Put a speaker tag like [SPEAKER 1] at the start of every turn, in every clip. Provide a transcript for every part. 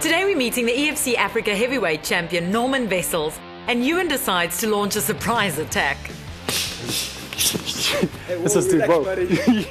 [SPEAKER 1] Today we're meeting the EFC Africa heavyweight champion Norman Wessels, and Ewan decides to launch a surprise attack.
[SPEAKER 2] This is too bro.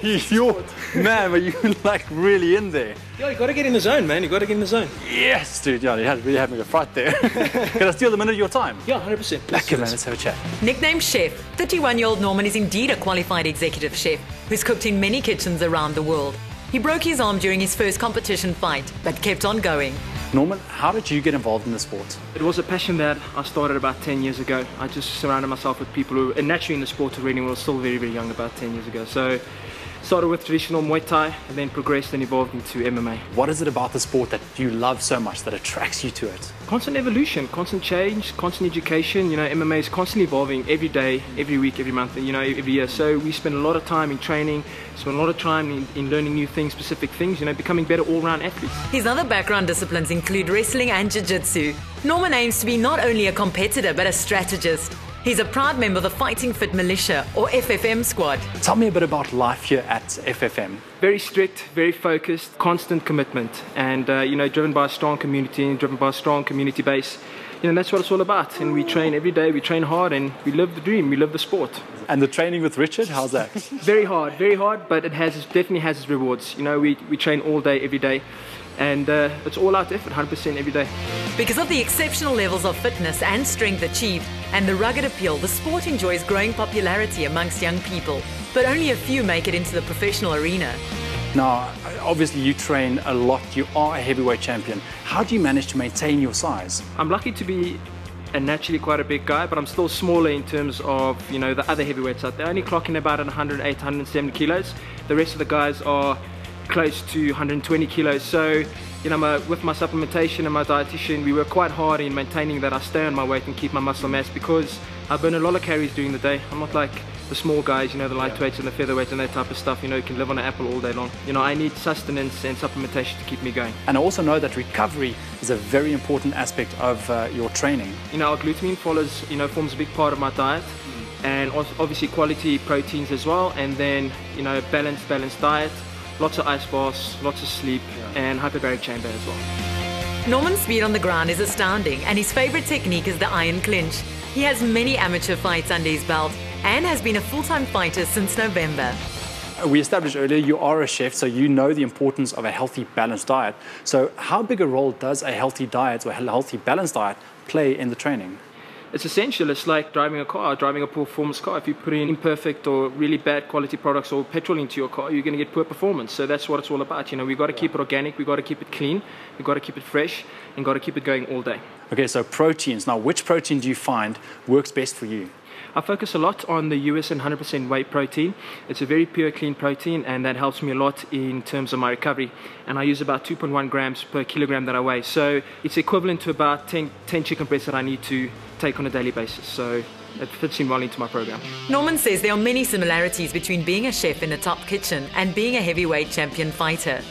[SPEAKER 2] You're man, but you're like really in there.
[SPEAKER 3] Yeah, you got to get in the zone, man. You got to get in the zone.
[SPEAKER 2] Yes, dude. Yeah, you really had me a fright there. Can I steal a minute of your time?
[SPEAKER 3] Yeah, 100%.
[SPEAKER 2] Okay, man. Let's have a chat.
[SPEAKER 1] Nicknamed Chef, 31-year-old Norman is indeed a qualified executive chef who's cooked in many kitchens around the world. He broke his arm during his first competition fight, but kept on going.
[SPEAKER 2] Norman, how did you get involved in the sport?
[SPEAKER 3] It was a passion that I started about 10 years ago. I just surrounded myself with people who, and naturally in the sport already, when I was still very, very young, about 10 years ago. So started with traditional Muay Thai and then progressed and evolved into MMA.
[SPEAKER 2] What is it about the sport that you love so much that attracts you to it?
[SPEAKER 3] Constant evolution, constant change, constant education. You know, MMA is constantly evolving every day, every week, every month, you know, every year. So we spend a lot of time in training, spend a lot of time in learning new things, specific things, you know, becoming better all-round athletes.
[SPEAKER 1] His other background disciplines include wrestling and jiu-jitsu. Norman aims to be not only a competitor but a strategist. He's a proud member of the Fighting Fit Militia, or FFM squad.
[SPEAKER 2] Tell me a bit about life here at FFM.
[SPEAKER 3] Very strict, very focused, constant commitment, and you know, driven by a strong community and driven by a strong community base. You know, that's what it's all about. And we train every day, we train hard, and we live the dream, we live the sport. And
[SPEAKER 2] the training with Richard, how's that?
[SPEAKER 3] Very hard, but it definitely has its rewards. You know, we train all day, every day. And it's all out effort, 100% every day.
[SPEAKER 1] Because of the exceptional levels of fitness and strength achieved and the rugged appeal, the sport enjoys growing popularity amongst young people. But only a few make it into the professional arena.
[SPEAKER 2] Now, obviously you train a lot, you are a heavyweight champion. How do you manage to maintain your size?
[SPEAKER 3] I'm lucky to be naturally quite a big guy, but I'm still smaller in terms of, you know, the other heavyweights out there. Only clocking about 108, 170 kilos. The rest of the guys are close to 120 kilos. So, you know, with my supplementation and my dietitian, we work quite hard in maintaining that I stay on my weight and keep my muscle mass, because I burn a lot of calories during the day. I'm not like the small guys, you know, the lightweights and the featherweights and that type of stuff, you know, you can live on an apple all day long. You know, I need sustenance and supplementation to keep me going.
[SPEAKER 2] And I also know that recovery is a very important aspect of your training.
[SPEAKER 3] You know, our glutamine forms a big part of my diet, and obviously quality proteins as well, and then, you know, balanced diet. Lots of ice baths, lots of sleep, and hyperbaric chamber as well.
[SPEAKER 1] Norman's speed on the ground is astounding, and his favorite technique is the iron clinch. He has many amateur fights under his belt and has been a full-time fighter since November.
[SPEAKER 2] We established earlier you are a chef, so you know the importance of a healthy, balanced diet. So how big a role does a healthy diet or a healthy, balanced diet play in the training?
[SPEAKER 3] It's essential. It's like driving a car, driving a poor performance car. If you put in imperfect or really bad quality products or petrol into your car, you're going to get poor performance. So that's what it's all about. You know, we've got to keep it organic, we've got to keep it clean, we've got to keep it fresh, and got to keep it going all day.
[SPEAKER 2] Okay, so proteins. Now, which protein do you find works best for you?
[SPEAKER 3] I focus a lot on the USN 100% whey protein. It's a very pure, clean protein, and that helps me a lot in terms of my recovery. And I use about 2.1 grams per kilogram that I weigh. So it's equivalent to about 10 chicken breasts that I need to take on a daily basis. So it fits in well into my program.
[SPEAKER 1] Norman says there are many similarities between being a chef in a top kitchen and being a heavyweight champion fighter.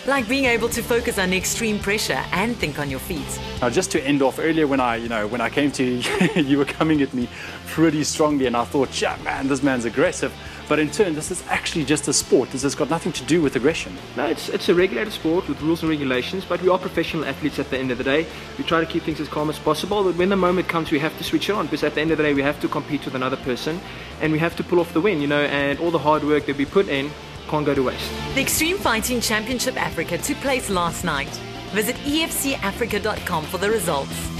[SPEAKER 1] Like being able to focus under extreme pressure and think on your feet.
[SPEAKER 2] Now, just to end off, earlier when I came to you, you were coming at me pretty strongly, and I thought, yeah, man, this man's aggressive. But in turn, this is actually just a sport. This has got nothing to do with aggression.
[SPEAKER 3] No, it's a regulated sport with rules and regulations, but we are professional athletes at the end of the day. We try to keep things as calm as possible, but when the moment comes, we have to switch it on, because at the end of the day, we have to compete with another person, and we have to pull off the win, you know, and all the hard work that we put in can't go to waste.
[SPEAKER 1] The Extreme Fighting Championship Africa took place last night. Visit efcafrica.com for the results.